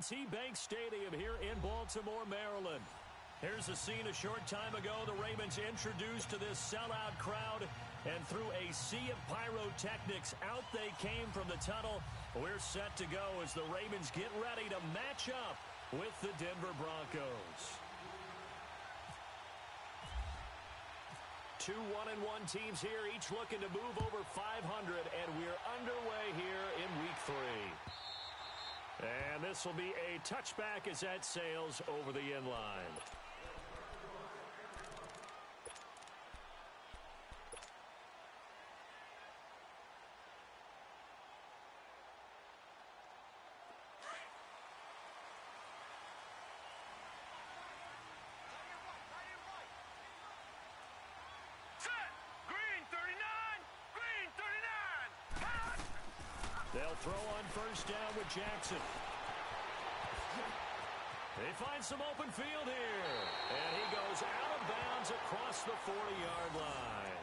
PNC Bank Stadium here in Baltimore, Maryland. Here's a scene a short time ago. The Ravens introduced to this sellout crowd, and through a sea of pyrotechnics, out they came from the tunnel. We're set to go as the Ravens get ready to match up with the Denver Broncos. Two 1-1 teams here, each looking to move over 500, and we're underway here in week 3. And this will be a touchback as that sails over the end line. They'll throw on first down with Jackson. They find some open field here. And he goes out of bounds across the 40-yard line.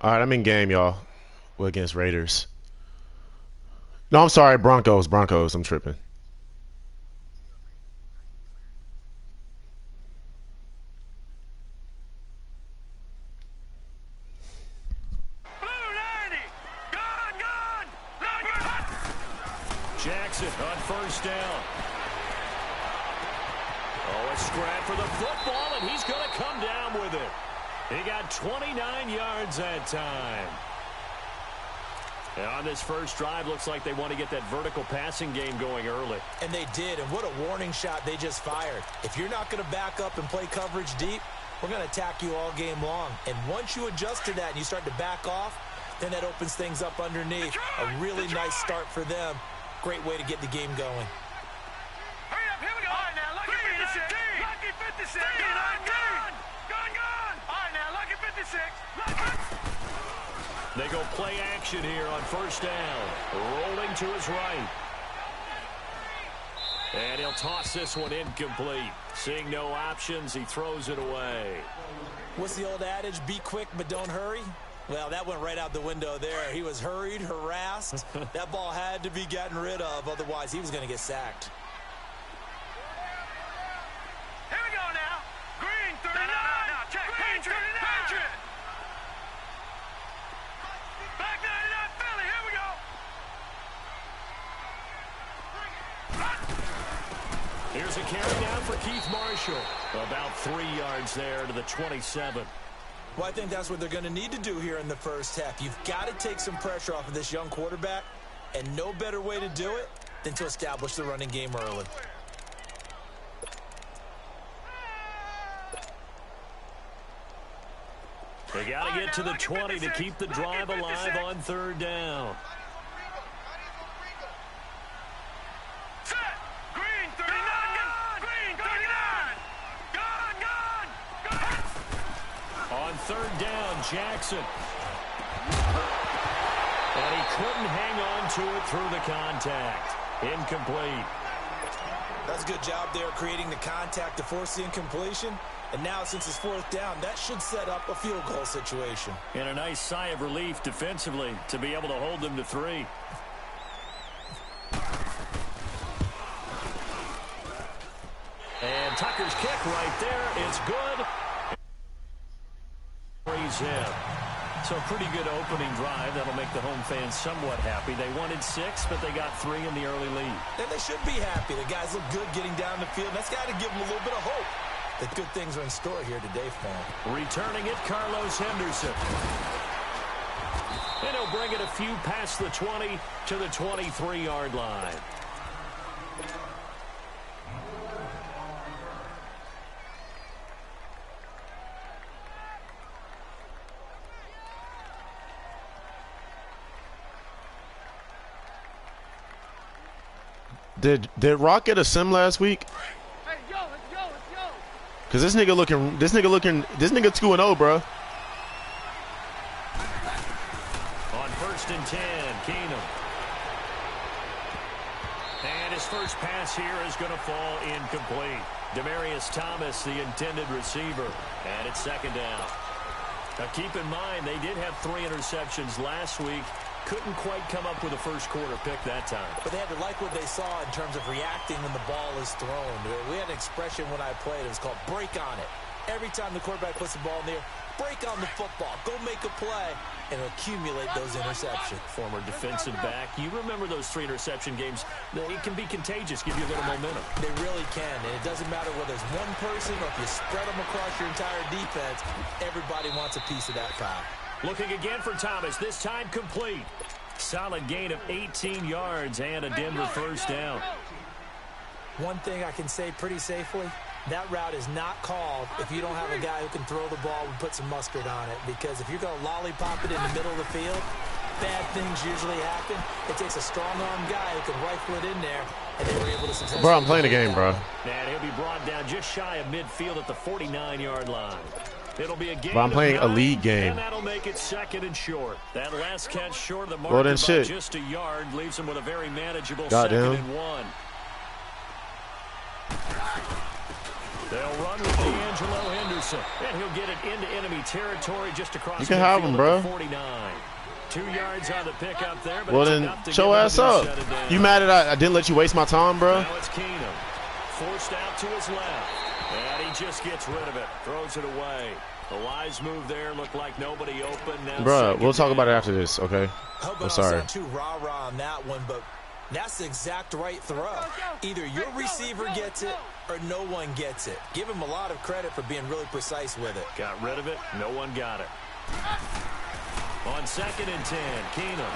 All right, I'm in game, y'all. We're against Raiders. No, I'm sorry, Broncos. I'm tripping. Jackson on first down. Oh, a scrap for the football, and he's going to come down with it. He got 29 yards that time. And on this first drive, looks like they want to get that vertical passing game going early. And they did, and what a warning shot they just fired. If you're not going to back up and play coverage deep, we're going to attack you all game long. And once you adjust to that and you start to back off, then that opens things up underneath. A really nice start for them. Great way to get the game going. Hurry up, here we go. All right, now, Lucky 56. Lucky 56. Gone. All right, now, Lucky 56. They go play action here on first down. Rolling to his right. And he'll toss this one incomplete. Seeing no options, he throws it away. What's the old adage? Be quick, but don't hurry. Well, that went right out the window there. He was hurried, harassed. That ball had to be gotten rid of. Otherwise, he was going to get sacked. Here we go now. Green 39. No, check. Green 39. Patriot. Back 99 Philly. Here we go. Here's a carry down for Keith Marshall. About 3 yards there to the 27. Well, I think that's what they're going to need to do here in the first half. You've got to take some pressure off of this young quarterback, and no better way to do it than to establish the running game early. They got to get to the 20 to keep the drive alive on third down. On third down, Jackson. And he couldn't hang on to it through the contact. Incomplete. That's a good job there creating the contact to force the incompletion. And now, since it's fourth down, that should set up a field goal situation. And a nice sigh of relief defensively to be able to hold them to 3. And Tucker's kick right there. It's good. Praise him. So pretty good opening drive. That'll make the home fans somewhat happy. They wanted 6, but they got 3 in the early lead. And they should be happy. The guys look good getting down the field. That's got to give them a little bit of hope that good things are in store here today for them. Returning it, Carlos Henderson. And he'll bring it a few past the 20 to the 23-yard line. Did Rock get a sim last week? Hey, yo, let's go. Cause this nigga 2-0, bro. On first and 10, Keenum. And his first pass here is going to fall incomplete. Demaryius Thomas, the intended receiver. And it's second down. Now keep in mind, they did have 3 interceptions last week. Couldn't quite come up with a first quarter pick that time. But they had to like what they saw in terms of reacting when the ball is thrown. We had an expression when I played. It was called break on it. Every time the quarterback puts the ball in the air, break on the football. Go make a play and accumulate those interceptions. Former defensive back. You remember those 3 interception games. It can be contagious, give you a little momentum. They really can, and it doesn't matter whether it's one person or if you spread them across your entire defense. Everybody wants a piece of that pie. Looking again for Thomas, this time complete. Solid gain of 18 yards and a Denver first down. One thing I can say pretty safely, that route is not called if you don't have a guy who can throw the ball and put some mustard on it. Because if you're going to lollipop it in the middle of the field, bad things usually happen. It takes a strong-arm guy who can rifle it in there, and they were able to successfully. Bro, I'm playing the game, bro. And he'll be brought down just shy of midfield at the 49-yard line. It'll be a game. But I'm playing a league game. And that'll make it second and short. That last catch short of the mark Well, then about shit. just a yard leaves him with a very manageable Goddamn. second and 1. They'll run with D'Angelo Henderson, and he'll get it into enemy territory just across. You can have him, bro. 49. 2 yards on the pickup there, but Well, it's then enough to show get ass him to up. shut it down. You mad that I didn't let you waste my time, bro? Now it's Keenum. Forced out to his left. And he just gets rid of it. Throws it away. The wise move there. Looked like nobody open. Now Bro, we'll talk about it after this, okay? I'm sorry. I was not too rah-rah on that one, but that's the exact right throw. Either your receiver gets it or no one gets it. Give him a lot of credit for being really precise with it. Got rid of it. No one got it. On second and 10, Keenum.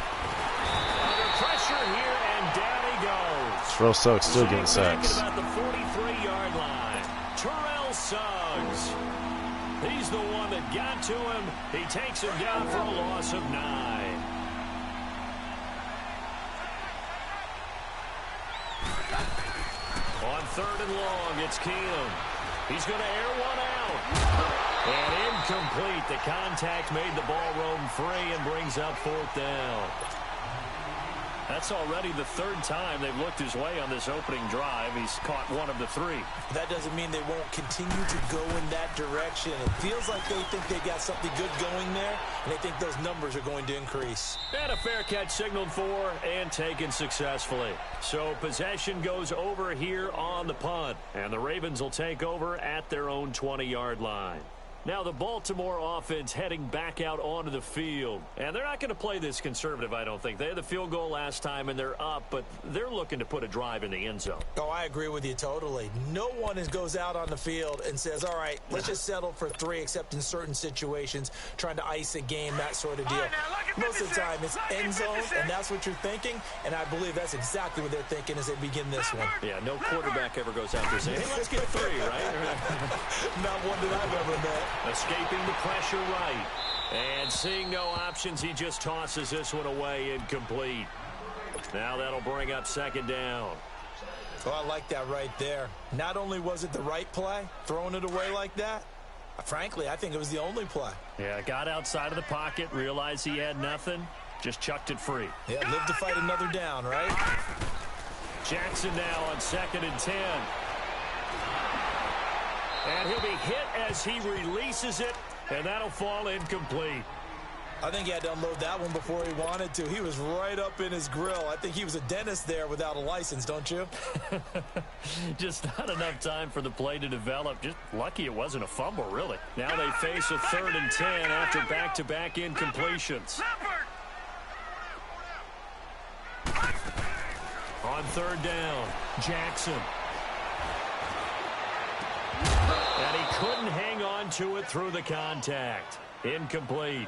Under pressure here, and down he goes. Terrell Suggs still getting sacks. About the 43-yard line. Terrell Suggs. He's the one that got to him. He takes him down for a loss of 9. On third and long, it's Keenum. He's going to air one out. And incomplete. The contact made the ball roam free and brings up fourth down. That's already the 3rd time they've looked his way on this opening drive. He's caught 1 of the 3. That doesn't mean they won't continue to go in that direction. It feels like they think they got something good going there, and they think those numbers are going to increase. And a fair catch signaled for and taken successfully. So possession goes over here on the punt, and the Ravens will take over at their own 20-yard line. Now the Baltimore offense heading back out onto the field. And they're not going to play this conservative, I don't think. They had the field goal last time, and they're up, but they're looking to put a drive in the end zone. Oh, I agree with you totally. No one goes out on the field and says, all right, let's just settle for 3, except in certain situations, trying to ice a game, that sort of deal. Most of the time, it's end zone, and that's what you're thinking, and I believe that's exactly what they're thinking as they begin this one. Yeah, no quarterback ever goes out there saying, hey, let's get 3, right? Not one that I've ever met. Escaping the pressure right. And seeing no options, he just tosses this one away, incomplete. Now that'll bring up second down. Oh, I like that right there. Not only was it the right play, throwing it away like that, frankly, I think it was the only play. Yeah, got outside of the pocket, realized he had nothing, just chucked it free. Yeah, live to fight another down, right? Jackson now on second and 10. And he'll be hit as he releases it, and that'll fall incomplete. I think he had to unload that one before he wanted to. He was right up in his grill. I think he was a dentist there without a license, don't you? Just not enough time for the play to develop. Just lucky it wasn't a fumble, really. Now they face a 3rd and 10 after back-to-back incompletions. On 3rd down, Jackson. And he couldn't hang on to it through the contact. Incomplete.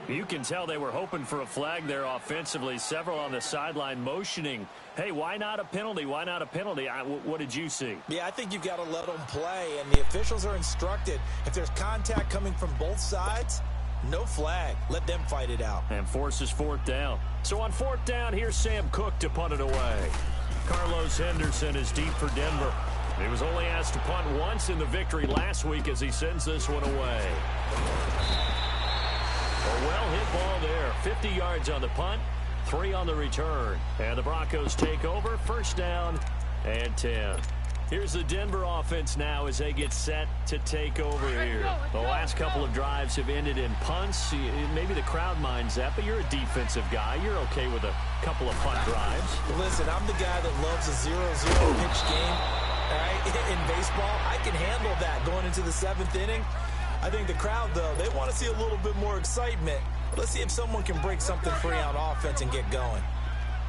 You can tell they were hoping for a flag there offensively. Several on the sideline motioning, hey, why not a penalty? Why not a penalty? What did you see? Yeah, I think you've got to let them play, and the officials are instructed. If there's contact coming from both sides, no flag. Let them fight it out. And forces 4th down. So on 4th down, here's Sam Cook to punt it away. Carlos Henderson is deep for Denver. He was only asked to punt once in the victory last week as he sends this one away. A well-hit ball there. 50 yards on the punt. 3 on the return. And the Broncos take over, first down and 10. Here's the Denver offense now as they get set to take over here. The last couple of drives have ended in punts. Maybe the crowd minds that, but you're a defensive guy. You're okay with a couple of punt drives. Listen, I'm the guy that loves a 0-0 pitch game. All right? In baseball, I can handle that going into the 7th inning. I think the crowd, though, they want to see a little bit more excitement. Let's see if someone can break something free on offense and get going.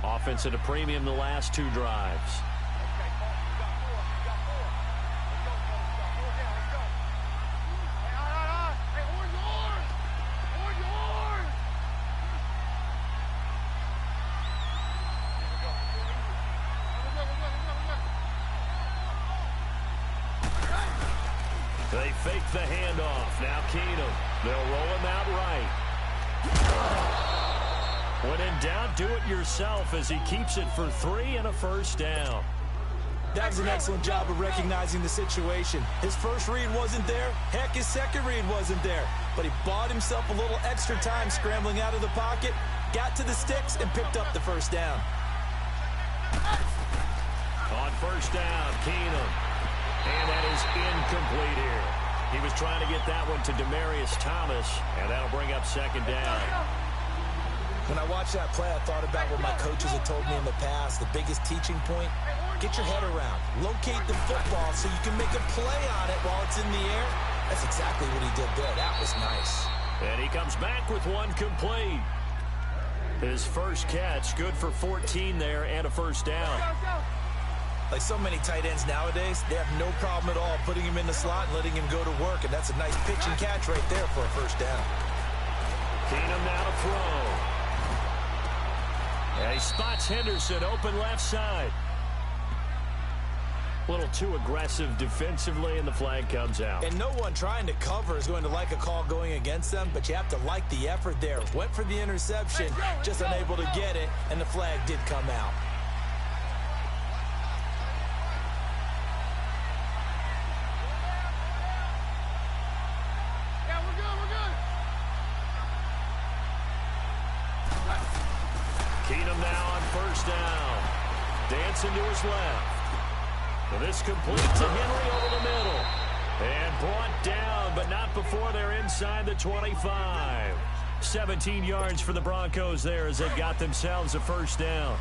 Offense at a premium the last 2 drives. They fake the handoff. Now Keenum. They'll roll him out right. When in doubt, do it yourself as he keeps it for 3 and a first down. That was an excellent job of recognizing the situation. His first read wasn't there. Heck, his second read wasn't there. But he bought himself a little extra time scrambling out of the pocket, got to the sticks, and picked up the first down. On first down, Keenum. And that is incomplete here. He was trying to get that one to Demaryius Thomas, and that'll bring up second down. When I watched that play, I thought about what my coaches had told me in the past. The biggest teaching point, get your head around. Locate the football so you can make a play on it while it's in the air. That's exactly what he did there. That was nice. And he comes back with one complete. His first catch, good for 14 there and a first down. Like so many tight ends nowadays, they have no problem at all putting him in the slot and letting him go to work, and that's a nice pitch and catch right there for a first down. Keenum now to throw. And he spots Henderson open left side. A little too aggressive defensively, and the flag comes out. And no one trying to cover is going to like a call going against them, but you have to like the effort there. Went for the interception, just unable to get it, and the flag did come out. Keenum now on first down. Dancing to his left. Well, this complete to Henry over the middle. And brought down, but not before they're inside the 25. 17 yards for the Broncos there as they got themselves a first down.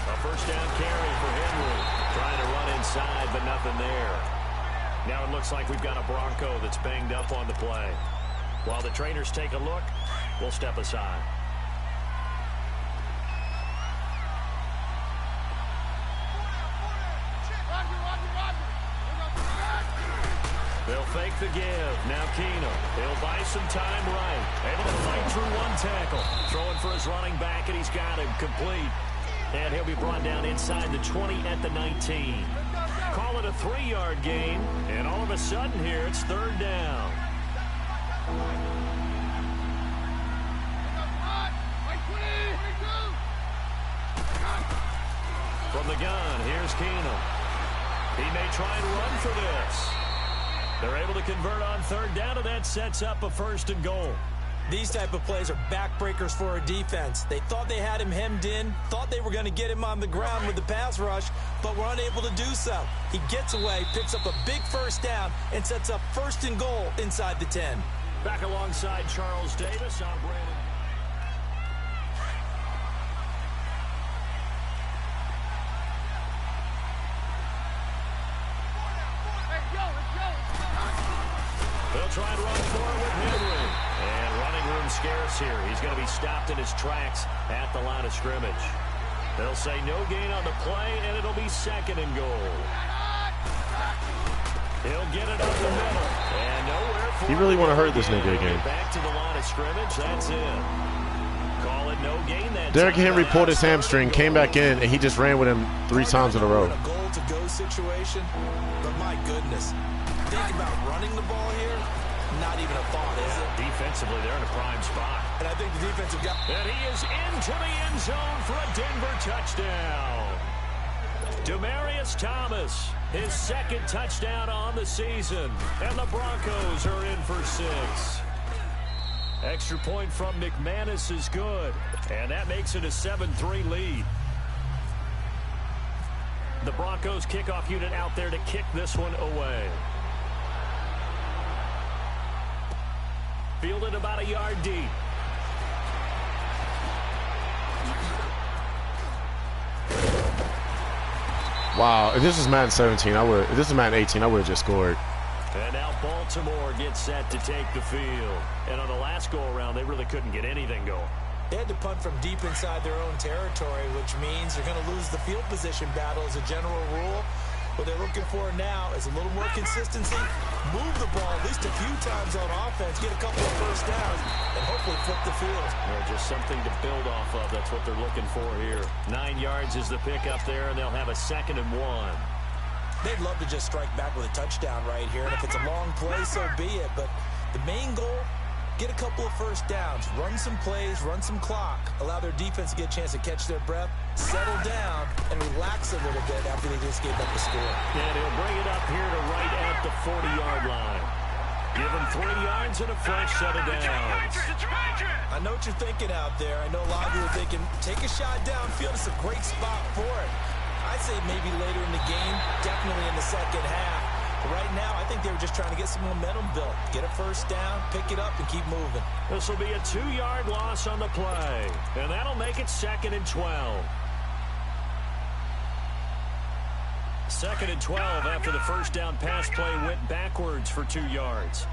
A first down carry for Henry. Trying to run inside, but nothing there. Now it looks like we've got a Bronco that's banged up on the play. While the trainers take a look, we'll step aside. They'll fake the give. Now Keenum. He'll buy some time right. Able to fight through one tackle. Throwing for his running back, and he's got him complete. And he'll be brought down inside the 20 at the 19. Call it a 3-yard gain, and all of a sudden here it's third down. From the gun, here's Keenum. He may try and run for this. They're able to convert on third down, and that sets up a first and goal. These type of plays are backbreakers for a defense. They thought they had him hemmed in, thought they were going to get him on the ground with the pass rush, but were unable to do so. He gets away, picks up a big first down, and sets up first and goal inside the 10. Back alongside Charles Davis, I'm Brandon. They'll try and run for it with Henry. And running room scarce here. He's going to be stopped in his tracks at the line of scrimmage. They'll say no gain on the play, and it'll be second and goal. He'll get it up the middle. And nowhere for You really want to hurt this nigga again. Back to the line of scrimmage. That's it. Call it no gain that Derrick time. Henry pulled his hamstring, came back in, and he just ran with him 3 times in a row. A goal-to-go situation, but my goodness. Think about running the ball here. Not even a thought, is it? Defensively, they're in a prime spot. And I think the defensive guy... And he is into the end zone for a Denver touchdown. Demaryius Thomas, his second touchdown on the season. And the Broncos are in for 6. Extra point from McManus is good. And that makes it a 7-3 lead. The Broncos kickoff unit out there to kick this one away. Fielded about a yard deep. Wow, if this was Madden 17, if this was Madden 18, I would have just scored. And now Baltimore gets set to take the field. And on the last go-around, they really couldn't get anything going. They had to punt from deep inside their own territory, which means they're going to lose the field position battle as a general rule. What they're looking for now is a little more consistency, move the ball at least a few times on offense, get a couple of first downs, and hopefully flip the field. Yeah, just something to build off of. That's what they're looking for here. 9 yards is the pick up there, and they'll have a 2nd and 1. They'd love to just strike back with a touchdown right here, and if it's a long play, so be it. But the main goal, get a couple of first downs, run some plays, run some clock, allow their defense to get a chance to catch their breath, settle down, and relax a little bit after they just gave up the score. And he'll bring it up here to right at the 40-yard line. Give him 3 yards and a fresh set of downs. I know what you're thinking out there. I know a lot of you are thinking, take a shot downfield. It's a great spot for it. I'd say maybe later in the game, definitely in the second half. But right now, I think they were just trying to get some momentum built. Get a first down, pick it up, and keep moving. This will be a 2-yard loss on the play. And that'll make it 2nd and 12. 2nd and 12 after the first down pass play went backwards for 2 yards.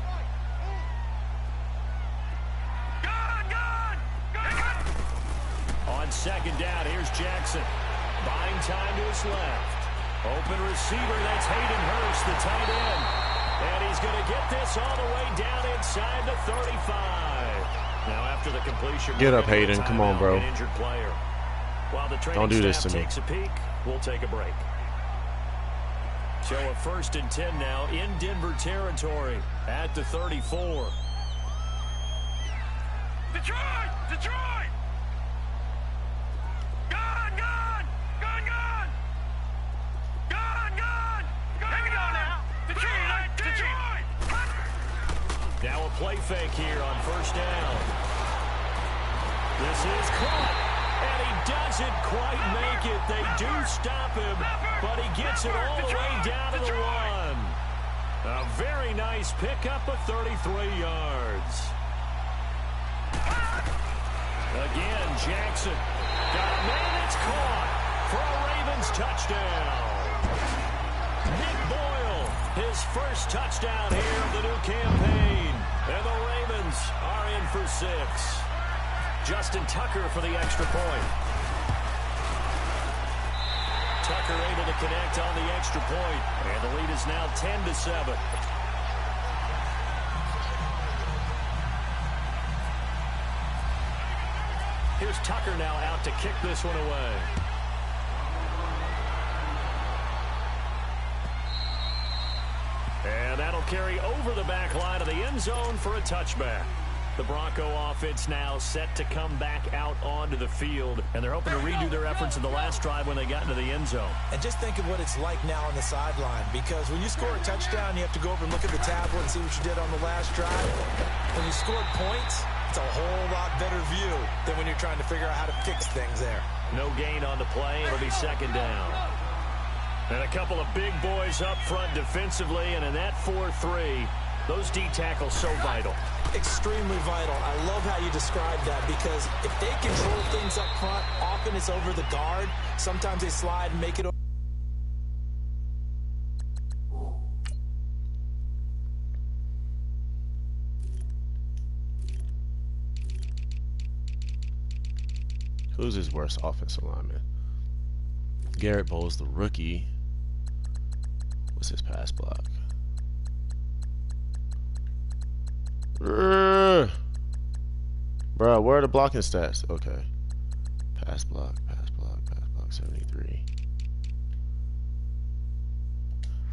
On 2nd down, here's Jackson. Buying time to his left. Open receiver, that's Hayden Hurst, the tight end. And he's going to get this all the way down inside the 35. Now after the completion, get up, Hayden. Come on, bro. Injured player. While the Don't do this to me. takes a peek, we'll take a break. So a 1st and 10 now in Denver territory at the 34. Detroit! Detroit! Gone! Gone! Gone! Gone! Gone! Gone! Here we go now! Detroit! Detroit! Now a play fake here on 1st down. This is caught. And he doesn't quite make it. They do stop him, but he gets it all the way down to the 1. A very nice pickup of 33 yards. Again, Jackson. Got a man that's caught for a Ravens touchdown. Nick Boyle, his first touchdown here of the new campaign. And the Ravens are in for 6. Justin Tucker for the extra point. Tucker able to connect on the extra point. And the lead is now 10-7. Here's Tucker now out to kick this one away. And that'll carry over the back line of the end zone for a touchback. The Bronco offense now set to come back out onto the field, and they're hoping to redo their efforts in the last drive when they got into the end zone. And just think of what it's like now on the sideline, because when you score a touchdown, you have to go over and look at the tablet and see what you did on the last drive. When you scored points, it's a whole lot better view than when you're trying to figure out how to fix things there. No gain on the play. It'll be 2nd down. And a couple of big boys up front defensively, and in that 4-3, those D tackles so vital. Extremely vital. I love how you describe that, because if they control things up front, often it's over the guard. Sometimes they slide and make it over. Who's his worst offensive lineman? Garrett Bowles, the rookie. What's his pass block? Bro, where are the blocking stats? Okay. Pass block, 73.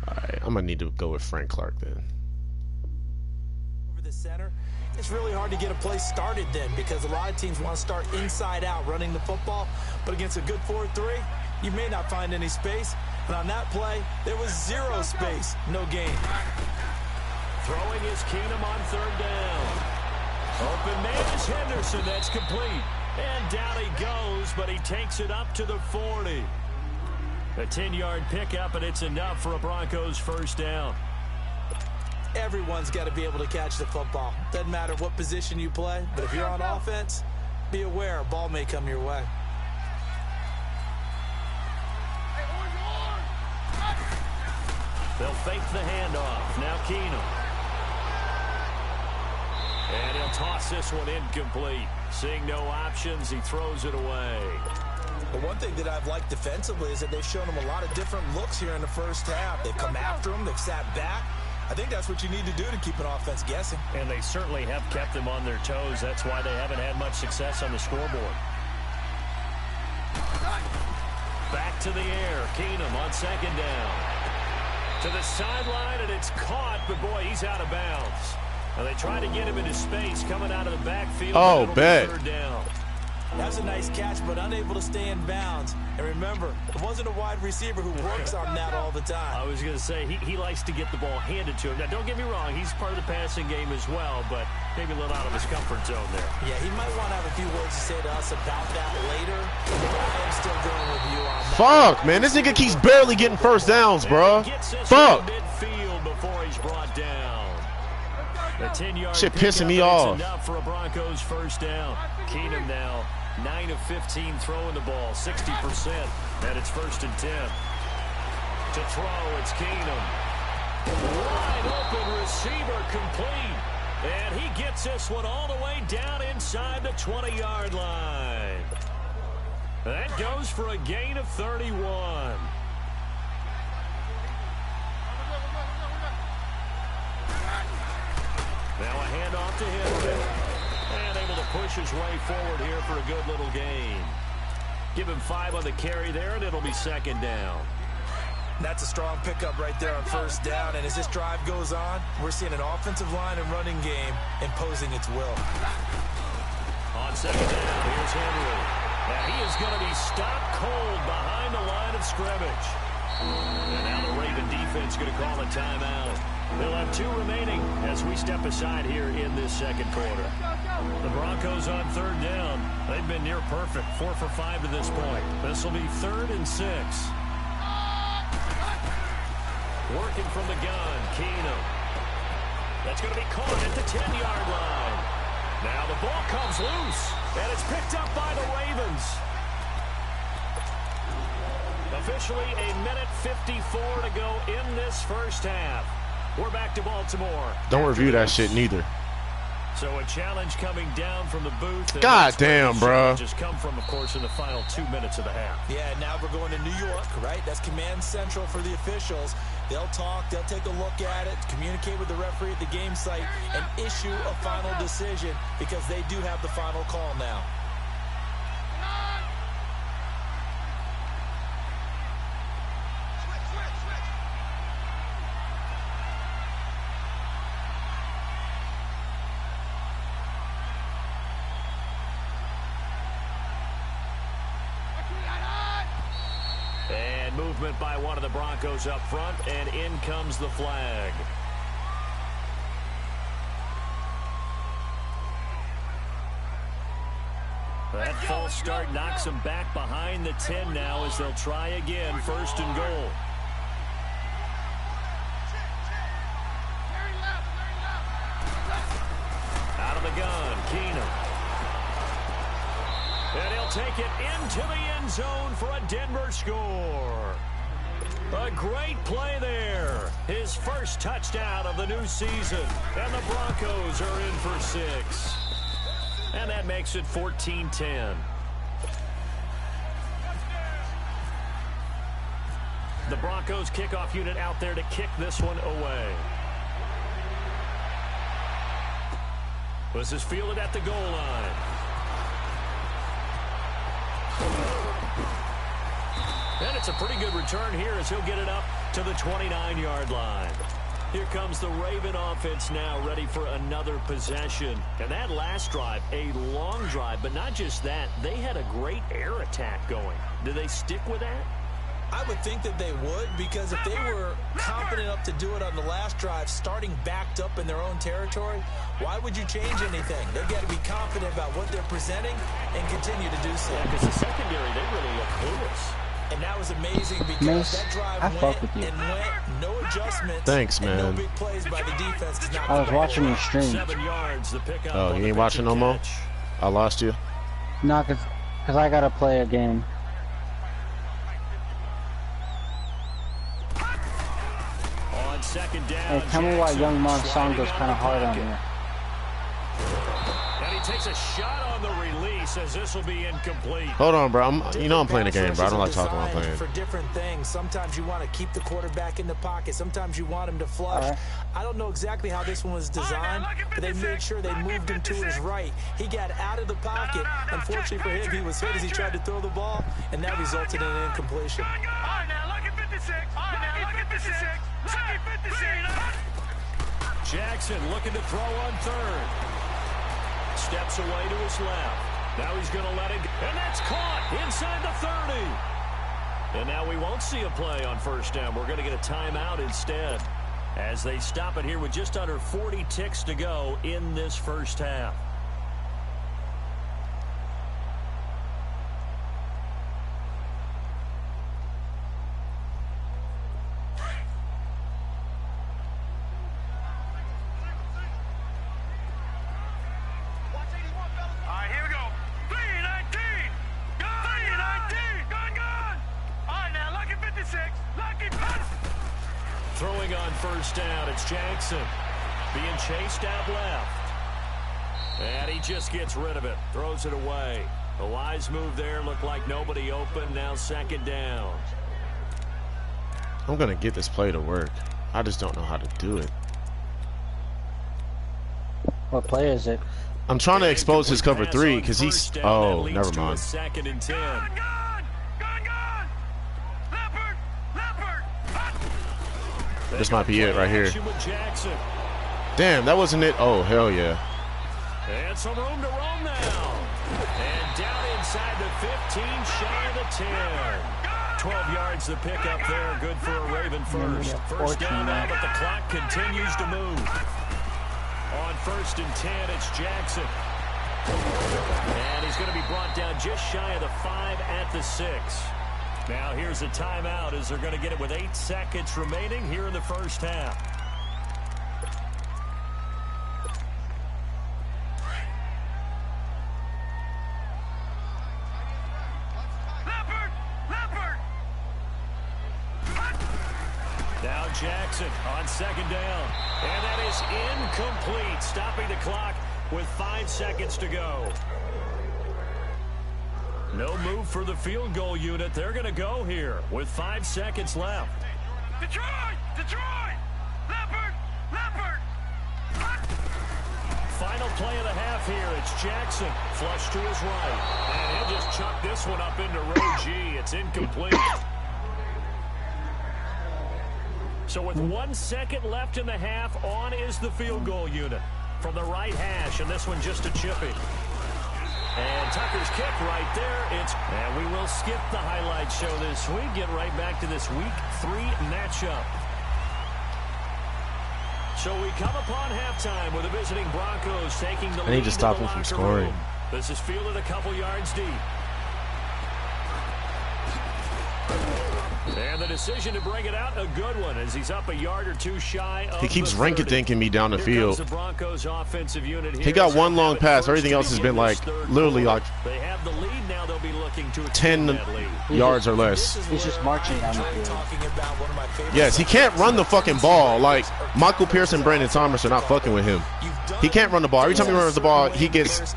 Alright, I'm going to need to go with Frank Clark then. Over the center, it's really hard to get a play started then, because a lot of teams want to start inside out running the football, but against a good 4-3, you may not find any space. But on that play, there was zero space. No gain. Throwing is Keenum on third down. Open man is Henderson. That's complete. And down he goes, but he takes it up to the 40. A 10-yard pickup, and it's enough for a Broncos first down. Everyone's got to be able to catch the football. Doesn't matter what position you play, but if you're on offense, be aware a ball may come your way. They'll fake the handoff. Now Keenum. And he'll toss this one incomplete. Seeing no options, he throws it away. But one thing that I've liked defensively is that they've shown him a lot of different looks here in the first half. They've come after him. They've sat back. I think that's what you need to do to keep an offense guessing. And they certainly have kept them on their toes. That's why they haven't had much success on the scoreboard. Back to the air. Keenum on second down. To the sideline, and it's caught, but boy, he's out of bounds. And they try to get him into space coming out of the backfield. Oh, bet. Third down. That's a nice catch, but unable to stay in bounds. And remember, it wasn't a wide receiver who works on that all the time. I was going to say, he likes to get the ball handed to him. Now, don't get me wrong, he's part of the passing game as well, but maybe a little out of his comfort zone there. Yeah, he might want to have a few words to say to us about that later, but I am still going with you on that. Fuck, man, this nigga keeps barely getting first downs, bro. Fuck. Midfield before he's brought down. The 10-yard shit pissing me off. Enough for a Broncos first down. Keenum now 9 of 15 throwing the ball, 60%. And it's 1st and 10. To throw, it's Keenum. Wide open receiver complete. And he gets this one all the way down inside the 20-yard line. That goes for a gain of 31. Now a handoff to Henry. And able to push his way forward here for a good little gain. Give him 5 on the carry there, and it'll be 2nd down. That's a strong pickup right there on 1st down. And as this drive goes on, we're seeing an offensive line and running game imposing its will. On 2nd down, here's Henry. Now he is going to be stopped cold behind the line of scrimmage. And now the Raven defense going to call a timeout. They'll have 2 remaining as we step aside here in this 2nd quarter. The Broncos on 3rd down. They've been near perfect, 4 for 5 to this point. This will be 3rd and 6. Working from the gun, Keenum. That's going to be caught at the 10-yard line. Now the ball comes loose, and it's picked up by the Ravens. Officially a minute 54 to go in this first half. We're back to Baltimore. Don't review that shit neither. So a challenge coming down from the booth. God damn, bro. Just come from, of course, in the final 2 minutes of the half. Yeah, now we're going to New York, right? That's command central for the officials. They'll talk, they'll take a look at it, communicate with the referee at the game site, and issue a final decision because they do have the final call now. Movement by one of the Broncos up front, and in comes the flag. That false start knocks them back behind the 10 now as they'll try again, 1st and goal. Out of the gun, Keenum. And he'll take it into the end zone for a Denver score. A great play there. His first touchdown of the new season. And the Broncos are in for 6. And that makes it 14-10. The Broncos kickoff unit out there to kick this one away. This is fielded at the goal line. And it's a pretty good return here as he'll get it up to the 29-yard line. Here comes the Raven offense now, ready for another possession. And that last drive, a long drive, but not just that. They had a great air attack going. Do they stick with that? I would think that they would, because if they were confident enough to do it on the last drive, starting backed up in their own territory, why would you change anything? They've got to be confident about what they're presenting and continue to do so. Yeah, because the secondary, they really look clueless. And that was amazing because that drive went and went, no adjustments. Thanks, and man. no big plays by the defense. I was watching your stream. 7 yards, the pickup. Oh, you ain't watching no more? I lost you. No, because I got to play a game. On second down, Hey, tell me why Young Monsong goes kind of hard on here. And he takes a shot on the release as this will be incomplete. Hold on, bro. I'm playing a game, bro. I don't like talking while playing. For different things. Sometimes you want to keep the quarterback in the pocket. Sometimes you want him to flush. Right. I don't know exactly how this one was designed, but they made sure they moved him to his right. He got out of the pocket. Unfortunately for him, he was hit as he tried to throw the ball, and that resulted in an incompletion. All right, now look at 56. All right, now look at 56. Look at 56. Jackson looking to throw on third. Steps away to his left. Now he's going to let it go. And that's caught inside the 30. And now we won't see a play on first down. We're going to get a timeout instead as they stop it here with just under 40 ticks to go in this first half. Throwing on first down, it's Jackson being chased out left. And he just gets rid of it, throws it away. A wise move there, looked like nobody open, now second down. I'm going to get this play to work. I just don't know how to do it. What play is it? I'm trying to expose his cover 3 because he's... Oh, never mind. Second and 10. This might be it right here. Damn, that wasn't it. Oh, hell yeah. And some room to roam now. And down inside the 15, shy of the 10. 12 yards to pick up there. Good for a Raven first. First down now, but the clock continues to move. On first and 10, it's Jackson. And he's going to be brought down just shy of the 5 at the 6. Now here's a timeout as they're going to get it with 8 seconds remaining here in the first half. Now Jackson on second down. And that is incomplete, stopping the clock with 5 seconds to go. No move for the field goal unit. They're going to go here with 5 seconds left. Detroit! Detroit! Leopard! Final play of the half here. It's Jackson. Flush to his right. And he'll just chuck this one up into row G. It's incomplete. So with 1 second left in the half, on is the field goal unit from the right hash. And this one just a chippy. And Tucker's kick right there. And we will skip the highlight show this week. Get right back to this Week 3 matchup. So we come upon halftime with the visiting Broncos taking the lead. I need to stop him from scoring. This is fielded a couple yards deep. And the decision to bring it out, a good one, as he's up a yard or two shy of He keeps the rank-a-dinking me down the field. The Broncos offensive unit here. He got one long pass. Everything else has been like, literally like they have the lead now. They'll be looking to 10 yards or less. He's just marching down the field. Yes, he can't run the fucking ball. Like, Michael Pierce and Brandon Thomas are not fucking with him. He can't run the ball. Every time he runs the ball, he gets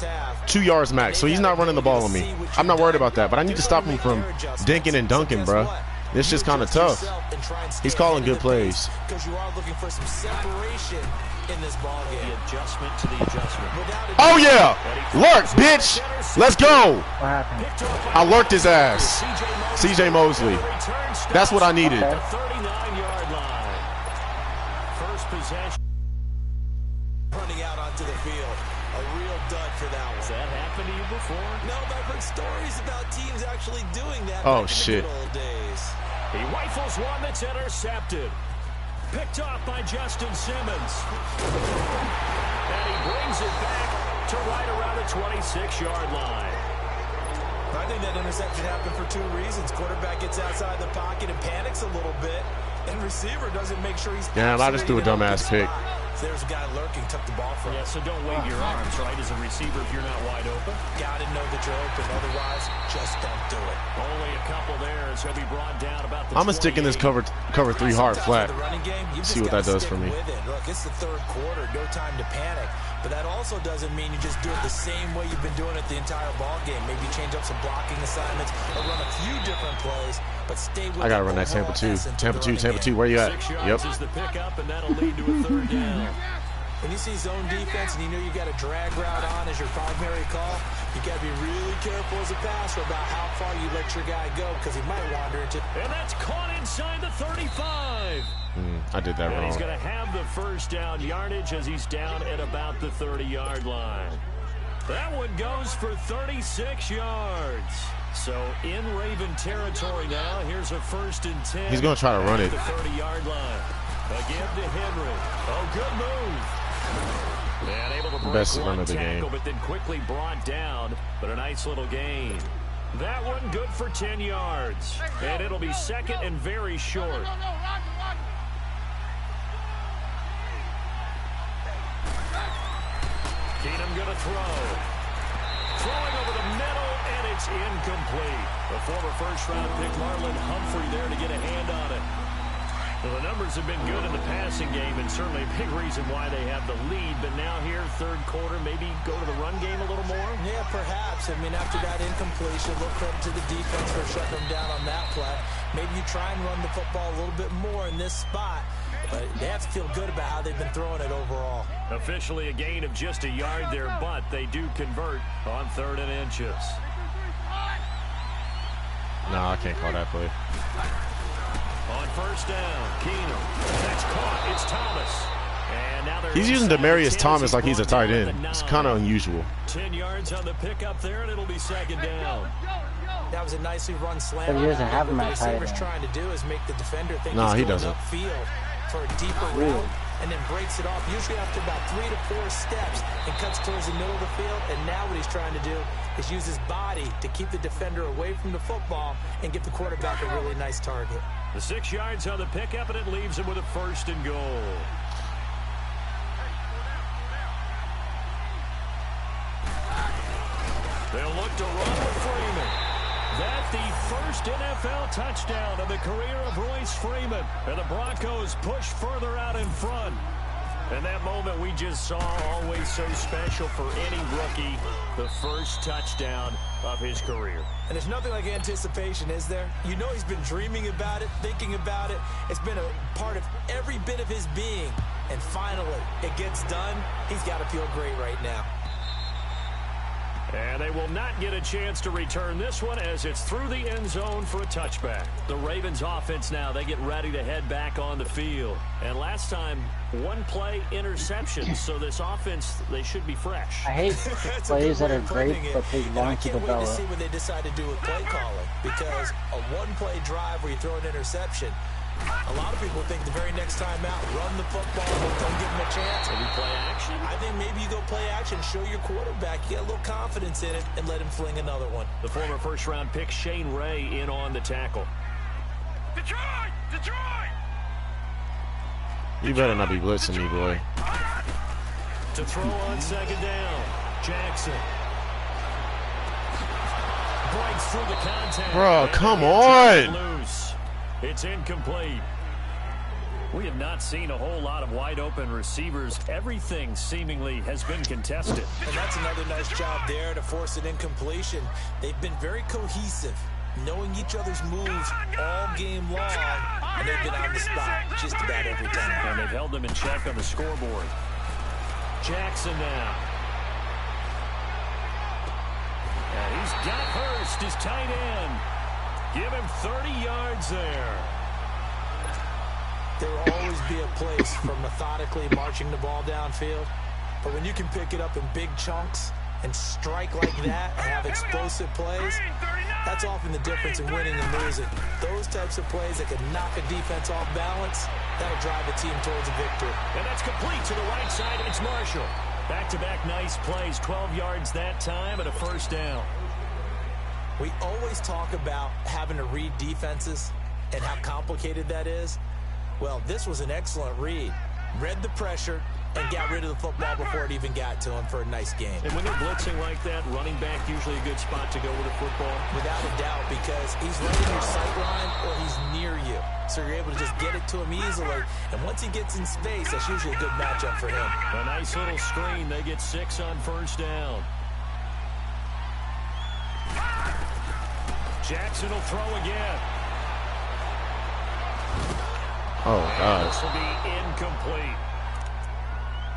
2 yards max. So he's not running the ball on me. I'm not worried about that. But I need to stop him from dinking and dunking, bro. It's just kind of tough. He's calling good plays. Because you are looking for some separation in this ball game. The adjustment to the adjustment. Oh, yeah. Lurk, bitch. Let's go. What happened? I lurked his ass. C.J. Mosley. That's what I needed. The 39-yard line. First possession. Running out onto the field. A real dud for that one. Has that happened to you before? No, but I've heard stories about teams actually doing that. Oh, back shit. In the good old days. He rifles one that's intercepted. Picked off by Justin Simmons. And he brings it back to right around the 26-yard line. I think that interception happened for two reasons. Quarterback gets outside the pocket and panics a little bit. And receiver doesn't make sure he's... Damn, I just threw a dumbass pick. There's a guy lurking, took the ball from him. Yeah, so don't wave your arms, right, as a receiver if you're not wide open. Gotta know that you're open. Otherwise, just don't do it. Only a couple there, so he'll be brought down about the I'm going to stick in this cover 3 hard flat. See what that does for me. Look, it's the third quarter. No time to panic. But that also doesn't mean you just do it the same way you've been doing it the entire ball game. Maybe change up some blocking assignments or run a few different plays, but stay with I got to run that Tampa 2. Tampa 2, Tampa 2. Where you at? 6 yards Yep. is the pickup, and that'll lead to a third down. When you see zone defense and you know you got a drag route on as your primary call, you got to be really careful as a passer about how far you let your guy go because he might wander into... And that's caught inside the 35. I did that And he's wrong. going to have the first down yardage as he's down at about the 30-yard line. That one goes for 36 yards. So in Raven territory now, here's a 1st and 10. He's going to try to run it. The 30-yard line. Again to Henry. Oh, good move. And able to break Best one run of the tackle, game. but then quickly brought down. But a nice little gain. That one good for 10 yards. And it'll be 2nd and very short. Keenum going to throw. Throwing over the middle, and it's incomplete. The former first-round pick, Marlon Humphrey, there to get a hand on it. Well, the numbers have been good in the passing game, and certainly a big reason why they have the lead. But now here, third quarter, maybe go to the run game a little more? Yeah, perhaps. I mean, after that incompletion, look credit to the defense for shutting them down on that play. Maybe you try and run the football a little bit more in this spot. But they have to feel good about how they've been throwing it overall. Officially a gain of just a yard there, but they do convert on 3rd and inches. No, I can't call that play. On 1st down, Keenum. That's caught. It's Thomas. And now they're He's using inside Demarius 10 Thomas as like he's a brought tight down at end. the It's 9. kind of unusual. 10 yards on the pickup there, and it'll be 2nd down. That was a nicely run slam. But he doesn't have him What the at tight receiver's end. trying to do is make the defender think Nah, he he's going doesn't. upfield for a deeper Really? route, and then breaks it off, usually after about 3 to 4 steps, and cuts towards the middle of the field. And now what he's trying to do is use his body to keep the defender away from the football and give the quarterback a really nice target. The 6 yards on the pickup, and it leaves him with a 1st and goal. They'll look to run with Freeman. That's the first NFL touchdown of the career of Royce Freeman. And the Broncos push further out in front. And that moment we just saw, always so special for any rookie, the first touchdown of his career. And there's nothing like anticipation, is there? You know he's been dreaming about it, thinking about it. It's been a part of every bit of his being. And finally, it gets done. He's got to feel great right now. And they will not get a chance to return this one as it's through the end zone for a touchback. The Ravens offense now, they get ready to head back on the field. And last time, 1 play interception. So this offense, they should be fresh. I hate plays that are great, but take long to I can't wait to develop. see what they decide to do with play calling. Because a 1-play drive where you throw an interception, a lot of people think the very next time out, run the football, don't give him a chance. Maybe play action? I think maybe you go play action, show your quarterback, you get a little confidence in it, and let him fling another one. The former first-round pick, Shane Ray, in on the tackle. Detroit! Detroit! You better not be blitzing me, boy. To throw on 2nd down, Jackson. Breaks through the contact. Bro, come And on. loose. It's incomplete. We have not seen a whole lot of wide-open receivers. Everything seemingly has been contested. And that's another nice job there to force an incompletion. They've been very cohesive, knowing each other's moves all game long, and they've been on the spot just about every time. And they've held them in check on the scoreboard. Jackson now. And he's got Hurst, his tight end. Give him 30 yards there. There will always be a place for methodically marching the ball downfield. But when you can pick it up in big chunks and strike like that and have explosive plays, that's often the difference in winning and losing. Those types of plays that can knock a defense off balance, that'll drive a team towards a victory. And that's complete to the right side. It's Marshall. Back-to-back nice plays, 12 yards that time and a first down. We always talk about having to read defenses and how complicated that is. Well, this was an excellent read. Read the pressure and got rid of the football before it even got to him for a nice game. And when they're blitzing like that, running back usually a good spot to go with a football? Without a doubt, because he's right in your sight line or he's near you. So you're able to just get it to him easily. And once he gets in space, that's usually a good matchup for him. A nice little screen. They get 6 on first down. Jackson will throw again. Oh, God. This will be incomplete.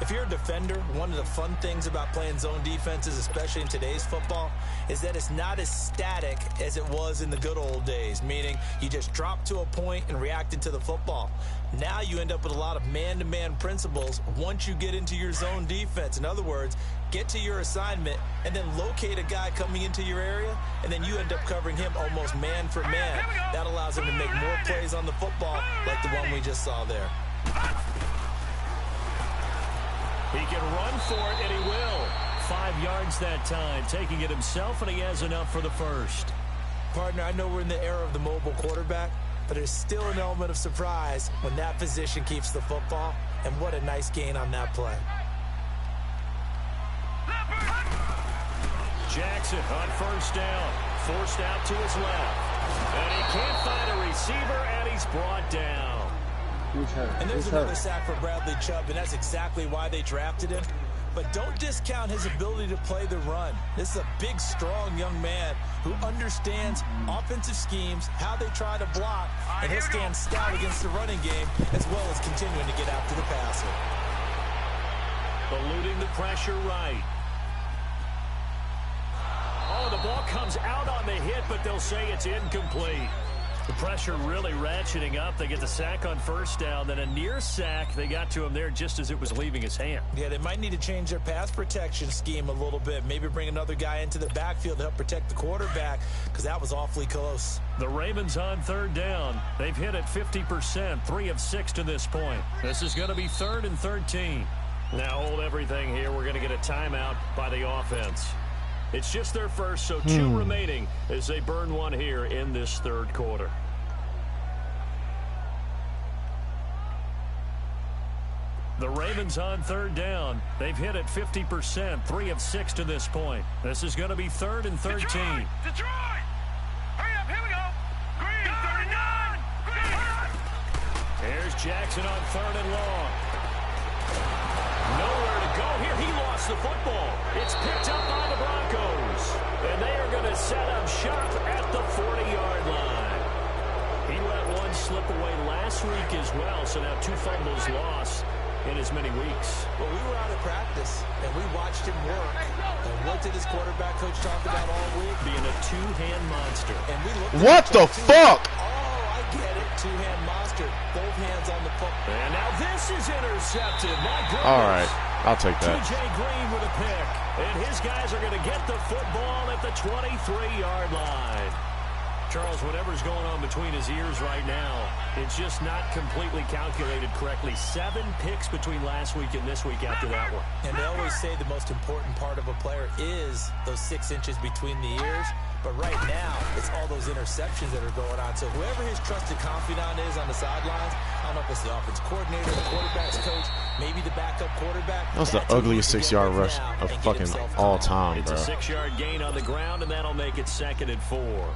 If you're a defender, one of the fun things about playing zone defenses, especially in today's football, is that it's not as static as it was in the good old days, meaning you just drop to a point and reacted to the football. Now you end up with a lot of man-to-man principles once you get into your zone defense. In other words, get to your assignment and then locate a guy coming into your area, and then you end up covering him almost man for man. That allows him to make more plays on the football like the one we just saw there. He can run for it, and he will. 5 yards that time, taking it himself, and he has enough for the first. Partner, I know we're in the era of the mobile quarterback, but there's still an element of surprise when that position keeps the football, and what a nice gain on that play. Jackson on first down, forced out to his left. And he can't find a receiver, and he's brought down. And there's another sack for Bradley Chubb, and that's exactly why they drafted him. But don't discount his ability to play the run. This is a big, strong young man who understands offensive schemes, how they try to block, and he'll stand stout against the running game as well as continuing to get after the passer. Eluding the pressure right. Oh, the ball comes out on the hit, but they'll say it's incomplete. The pressure really ratcheting up. They get the sack on first down, then a near sack. They got to him there just as it was leaving his hand. Yeah, they might need to change their pass protection scheme a little bit. Maybe bring another guy into the backfield to help protect the quarterback, because that was awfully close. The Ravens on third down. They've hit it 50%, 3 of 6 to this point. This is going to be 3rd and 13. Now hold everything here. We're going to get a timeout by the offense. It's just their first, so 2 remaining as they burn one here in this third quarter. The Ravens on third down. They've hit it 50%, 3 of 6 to this point. This is going to be 3rd and 13. Detroit! Hurry up, here we go! Green, 39! Green! Here's Jackson on 3rd and long. Nowhere to go here. He lost the football. It's picked up by the Broncos. And they are going to set up shop at the 40-yard line. He let one slip away last week as well, so now 2 fumbles lost in as many weeks. Well, we were out of practice, and we watched him work. And what did his quarterback coach talk about all week? Being a 2-hand monster. And we looked at What the fuck? Oh, I get it. 2-hand monster. Both hands on the football. And now this is intercepted. My goodness. All right. I'll take that. TJ Green with a pick. And his guys are going to get the football at the 23-yard line. Charles, whatever's going on between his ears right now, it's just not completely calculated correctly. 7 picks between last week and this week after that one. And they always say the most important part of a player is those 6 inches between the ears. But right now, it's all those interceptions that are going on. So whoever his trusted confidant is on the sidelines, I don't know if it's the offense coordinator, the quarterback's coach, maybe the backup quarterback. That was the ugliest 6-yard rush of fucking all time, It's bro. a 6-yard gain on the ground, and that'll make it 2nd and 4.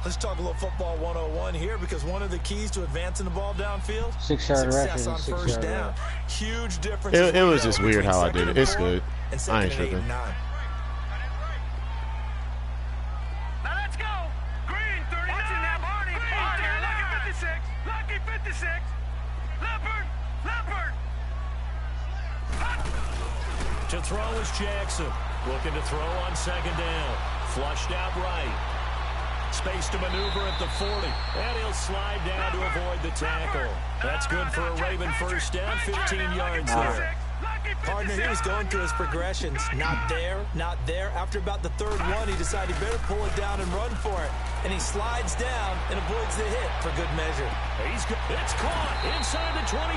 Let's talk a little football 101 here, because one of the keys to advancing the ball downfield, 6-yard rush success is a on first 6-yard down. rush. Huge difference. It was just weird how I did it. It's good. I ain't tripping. Now let's go! Green, 39! Watching that, Barney! Lucky 56! Lucky 56! Leopard! To throw is Jackson. Looking to throw on 2nd down. Flushed out right. Space to maneuver at the 40. And he'll slide down to avoid the tackle. That's good for a Raven first down, 15 yards there. Partner, he was going through his progressions. Not there, not there. After about the third one, he decided he better pull it down and run for it. And he slides down and avoids the hit for good measure. It's caught inside the 25.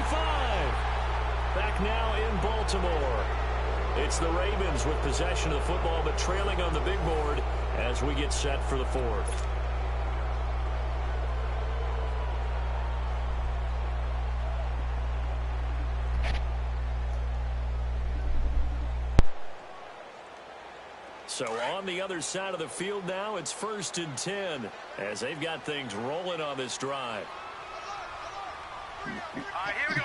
Back now in Baltimore. It's the Ravens with possession of the football, but trailing on the big board as we get set for the fourth. So on the other side of the field now, it's 1st and 10 as they've got things rolling on this drive. All right, here we go.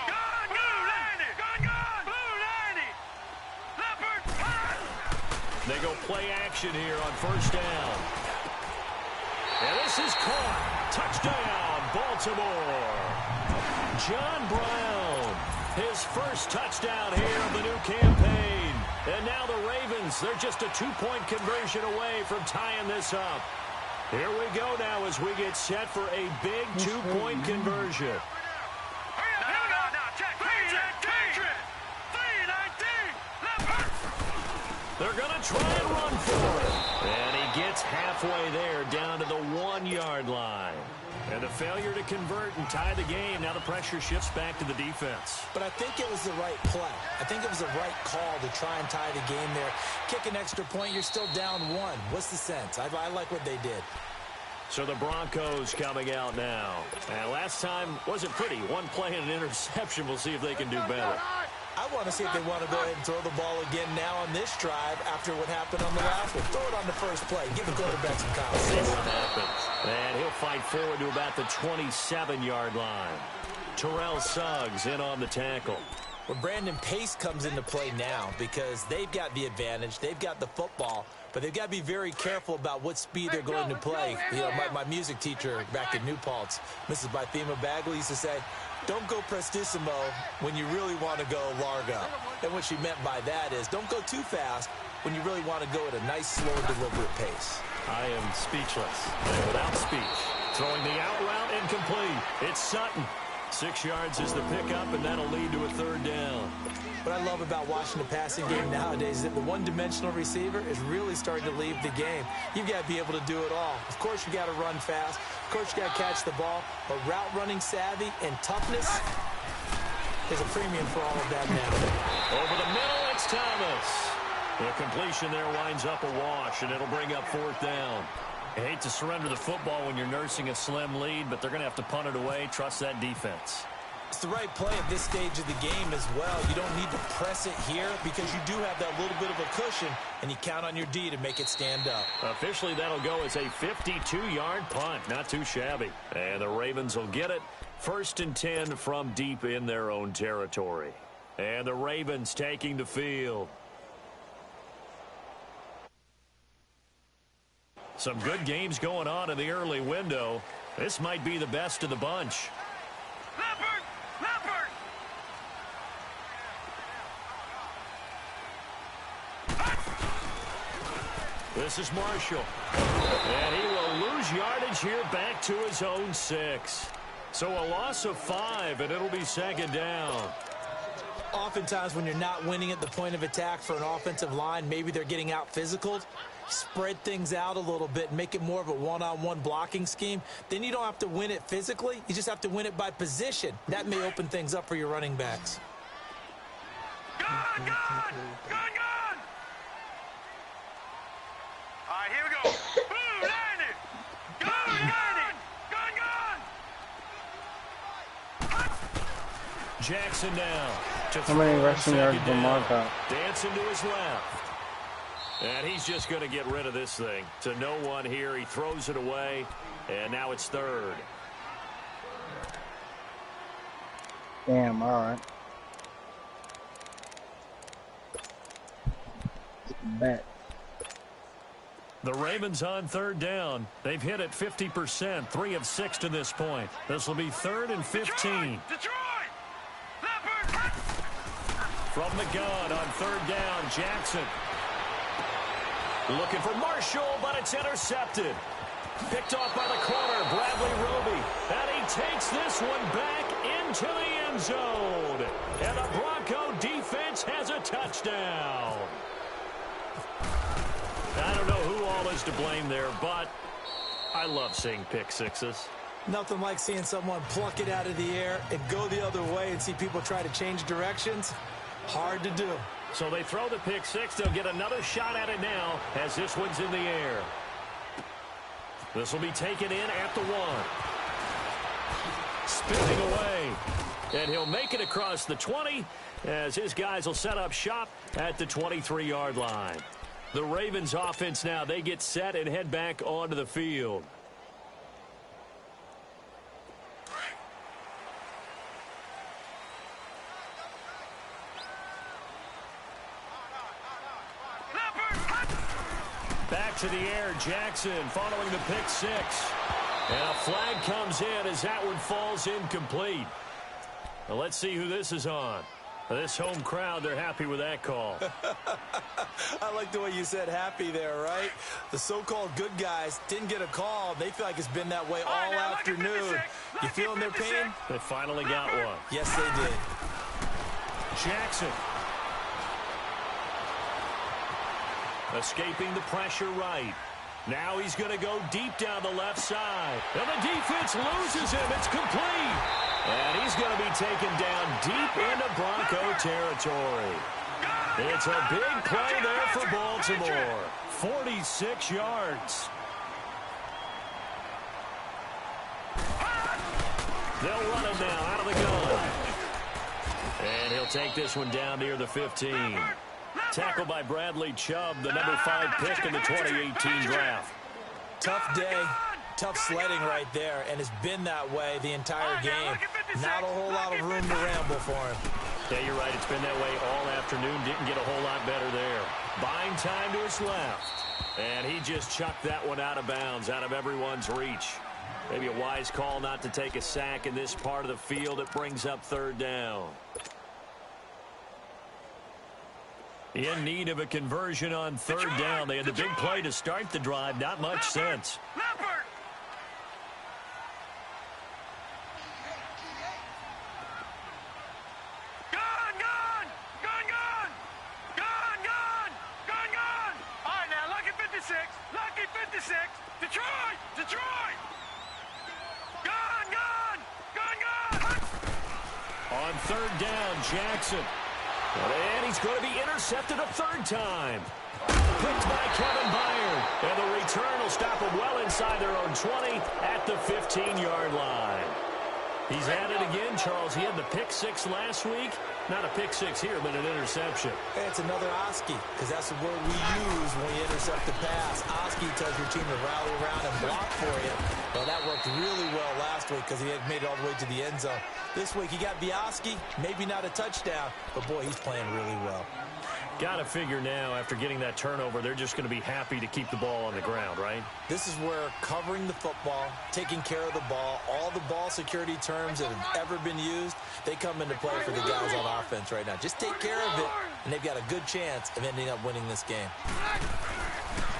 They go play action here on 1st down. And this is caught. Touchdown, Baltimore. John Brown, his first touchdown here of the new campaign. And now the Ravens, they're just a 2-point conversion away from tying this up. Here we go now as we get set for a big 2-point conversion. They're going to try and run for it. And he gets halfway there down to the 1-yard line. And a failure to convert and tie the game. Now the pressure shifts back to the defense. But I think it was the right play. I think it was the right call to try and tie the game there. Kick an extra point, you're still down 1. What's the sense? I like what they did. So the Broncos coming out now. And last time wasn't pretty. One play and an interception. We'll see if they can do better. I want to see if they want to go ahead and throw the ball again now on this drive after what happened on the last one. Throw it on the first play. Give the quarterback some confidence. See what happens. And he'll fight forward to about the 27-yard line. Terrell Suggs in on the tackle. Well, Brandon Pace comes into play now because they've got the advantage. They've got the football, but they've got to be very careful about what speed they're going to play. You know, my music teacher back in New Paltz, Mrs. Bythema Bagley, used to say, don't go prestissimo when you really want to go largo. And what she meant by that is don't go too fast when you really want to go at a nice, slow, deliberate pace. I am speechless. And without speech. Throwing the out route incomplete. It's Sutton. 6 yards is the pickup, and that'll lead to a 3rd down. What I love about watching the passing game nowadays is that the one-dimensional receiver is really starting to leave the game. You've got to be able to do it all. Of course, you got to run fast. Of course, you got to catch the ball. But route running savvy and toughness is a premium for all of that now. Over the middle, it's Thomas. The completion there winds up a wash, and it'll bring up 4th down. I hate to surrender the football when you're nursing a slim lead, but they're going to have to punt it away. Trust that defense. It's the right play at this stage of the game as well. You don't need to press it here because you do have that little bit of a cushion, and you count on your D to make it stand up. Officially, that'll go as a 52-yard punt. Not too shabby. And the Ravens will get it. 1st and 10 from deep in their own territory. And the Ravens taking the field. Some good games going on in the early window. This might be the best of the bunch. Leopard! This is Marshall. And he will lose yardage here back to his own 6. So a loss of 5, and it'll be 2nd down. Oftentimes when you're not winning at the point of attack for an offensive line, maybe they're getting out physical. Spread things out a little bit and make it more of a one-on-one blocking scheme. Then you don't have to win it physically. You just have to win it by position. That may open things up for your running backs. Gun! All right, here we go. Blue, landed. Gun! Jackson now. How many rushing yards did Lamar got? Dancing to his left. And he's just going to get rid of this thing. To no one here. He throws it away. And now it's 3rd. Damn, all right. Bet. The Ravens on 3rd down. They've hit it 50%, 3 of 6 to this point. This will be 3rd and 15. Detroit! Leopard! From the gun on 3rd down, Jackson. Looking for Marshall, but it's intercepted. Picked off by the corner, Bradley Roby. And he takes this one back into the end zone. And the Bronco defense has a touchdown. I don't know who all is to blame there, but I love seeing pick sixes. Nothing like seeing someone pluck it out of the air and go the other way and see people try to change directions. Hard to do. So they throw the pick six. They'll get another shot at it now as this one's in the air. This will be taken in at the 1. Spinning away. And he'll make it across the 20 as his guys will set up shop at the 23-yard line. The Ravens offense now, they get set and head back onto the field. Back to the air, Jackson following the pick six. And a flag comes in as that one falls incomplete. Well, let's see who this is on. This home crowd, they're happy with that call. I like the way you said happy there, right? The so-called good guys didn't get a call. They feel like it's been that way all afternoon. You feeling their pain? They finally got one. Yes, they did. Jackson. Escaping the pressure right. Now he's going to go deep down the left side. And the defense loses him. It's complete. And he's going to be taken down deep into Bronco territory. It's a big play there for Baltimore. 46 yards. They'll run him now out of the gun. And he'll take this one down near the 15. Tackled by Bradley Chubb, the number 5 pick in the 2018 draft. Tough day, tough sledding right there, and it's been that way the entire game. Not a whole lot of room to ramble for him. Yeah, you're right. It's been that way all afternoon. Didn't get a whole lot better there. Buying time to his left. And he just chucked that one out of bounds, out of everyone's reach. Maybe a wise call not to take a sack in this part of the field. It brings up 3rd down. In need of a conversion on 3rd down. They had the big play to start the drive. Not much sense. On 3rd down, Jackson. And he's going to be intercepted a 3rd time. Picked by Kevin Byard. And the return will stop him well inside their own 20 at the 15-yard line. He's at it again, Charles. He had the pick six last week. Not a pick six here, but an interception. Hey, it's another Oski, because that's the word we use when we intercept the pass. Oski tells your team to rally around and block for you. Well, that worked really well last week because he had made it all the way to the end zone. This week, he got Bioski, maybe not a touchdown, but boy, he's playing really well. Got to figure now, after getting that turnover, they're just going to be happy to keep the ball on the ground, right? This is where covering the football, taking care of the ball, all the ball security terms that have ever been used, they come into play for the guys on offense right now. Just take care of it, and they've got a good chance of ending up winning this game.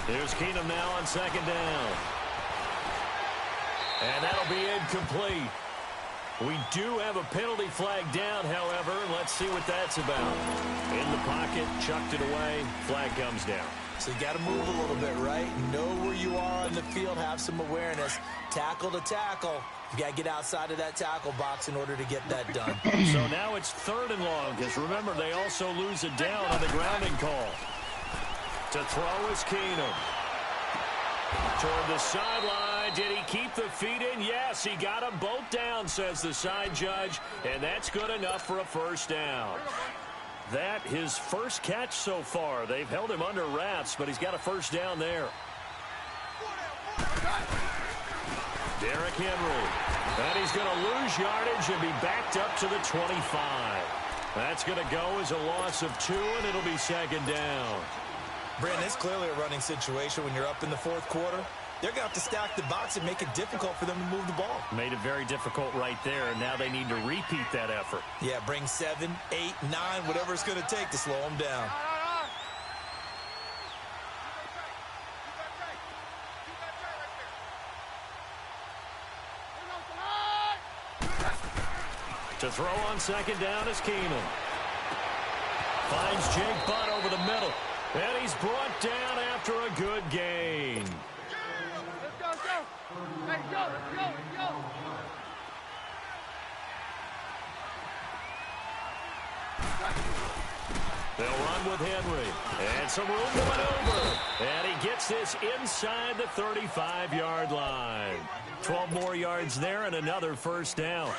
Here's Keenum now on 2nd down. And that'll be incomplete. We do have a penalty flag down, however. Let's see what that's about. In the pocket, chucked it away, flag comes down. So you got to move a little bit, right? Know where you are on the field, have some awareness. Tackle to tackle. You got to get outside of that tackle box in order to get that done. So now it's 3rd and long, because remember, they also lose it down on the grounding call. To throw is Keenum. Toward the sideline. Did he keep the feet in? Yes, he got them both down, says the side judge, and that's good enough for a 1st down. That his first catch so far. They've held him under wraps, but he's got a 1st down there. Derrick Henry. And he's going to lose yardage and be backed up to the 25. That's going to go as a loss of 2, and it'll be 2nd down. Brandon, it's clearly a running situation when you're up in the 4th quarter. They're going to have to stack the box and make it difficult for them to move the ball. Made it very difficult right there, and now they need to repeat that effort. Yeah, bring 7, 8, 9, whatever it's going to take to slow them down. To throw on second down is Keenum. Finds Jake Butt over the middle. And he's brought down after a good gain. Let's go, let's go. Hey, go, let's go, let's go. They'll run with Henry. And some room to maneuver. And he gets this inside the 35-yard line. 12 more yards there and another first down.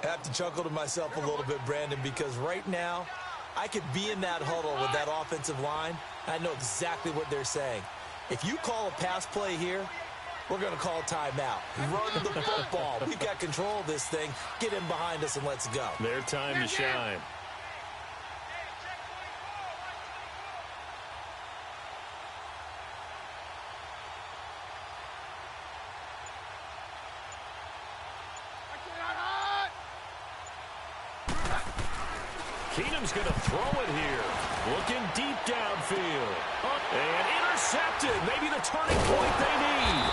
I have to chuckle to myself a little bit, Brandon, because right now I could be in that huddle with that offensive line. I know exactly what they're saying. If you call a pass play here, we're going to call a timeout. Run the football. We've got control of this thing. Get in behind us and let's go. Their time to shine. Keenum's going to throw it here. Looking deep downfield. And intercepted. Maybe the turning point they need.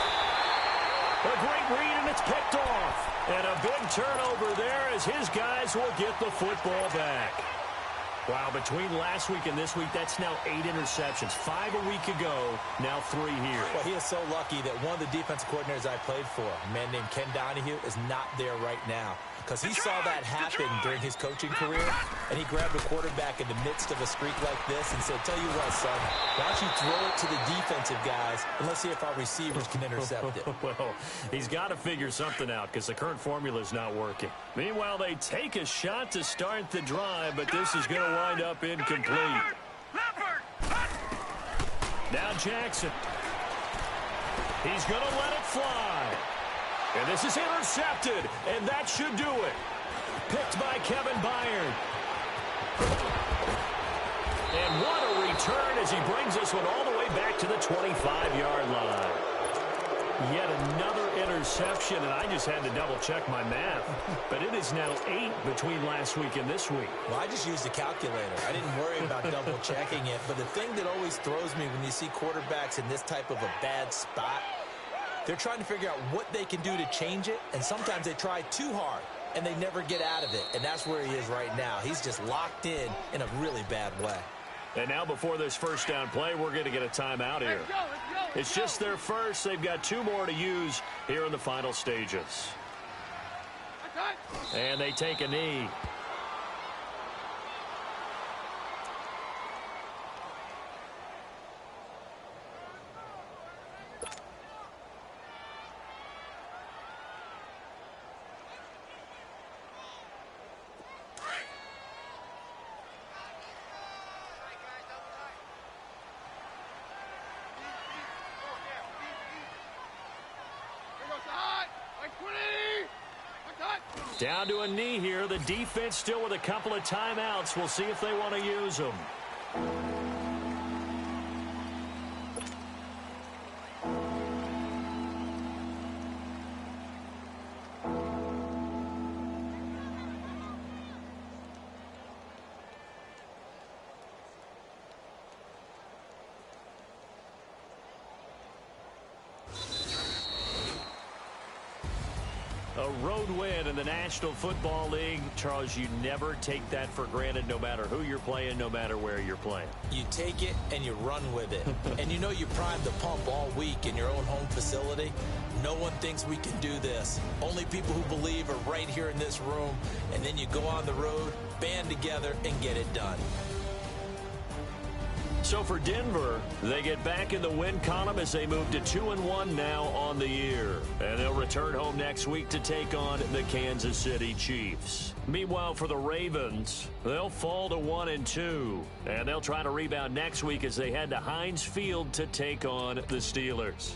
A great read, and it's picked off. And a big turnover there as his guys will get the football back. Wow, between last week and this week, that's now 8 interceptions. 5 a week ago, now 3 here. Well, he is so lucky that one of the defensive coordinators I played for, a man named Ken Donahue, is not there right now. Because he saw that happen during his coaching career, and he grabbed a quarterback in the midst of a streak like this and said, tell you what, son, why don't you throw it to the defensive guys, and let's see if our receivers can intercept it. Well, he's got to figure something out because the current formula is not working. Meanwhile, they take a shot to start the drive, but this is going to wind up incomplete. Now Jackson. He's going to let it fly. And this is intercepted, and that should do it. Picked by Kevin Byard. And what a return as he brings this one all the way back to the 25-yard line. Yet another interception, and I just had to double-check my math. But it is now 8 between last week and this week. Well, I just used a calculator. I didn't worry about double-checking it. But the thing that always throws me when you see quarterbacks in this type of a bad spot, they're trying to figure out what they can do to change it, and sometimes they try too hard, and they never get out of it. And that's where he is right now. He's just locked in a really bad way. And now before this first down play, we're going to get a timeout here. It's just their first. They've got 2 more to use here in the final stages. And they take a knee. Down to a knee here. The defense still with a couple of timeouts. We'll see if they want to use them. A road win in the National Football League. Charles, you never take that for granted no matter who you're playing, no matter where you're playing. You take it and you run with it. And you know you primed the pump all week in your own home facility. No one thinks we can do this. Only people who believe are right here in this room. And then you go on the road, band together, and get it done. So for Denver, they get back in the win column as they move to 2-1 now on the year. And they'll return home next week to take on the Kansas City Chiefs. Meanwhile, for the Ravens, they'll fall to 1-2. And they'll try to rebound next week as they head to Heinz Field to take on the Steelers.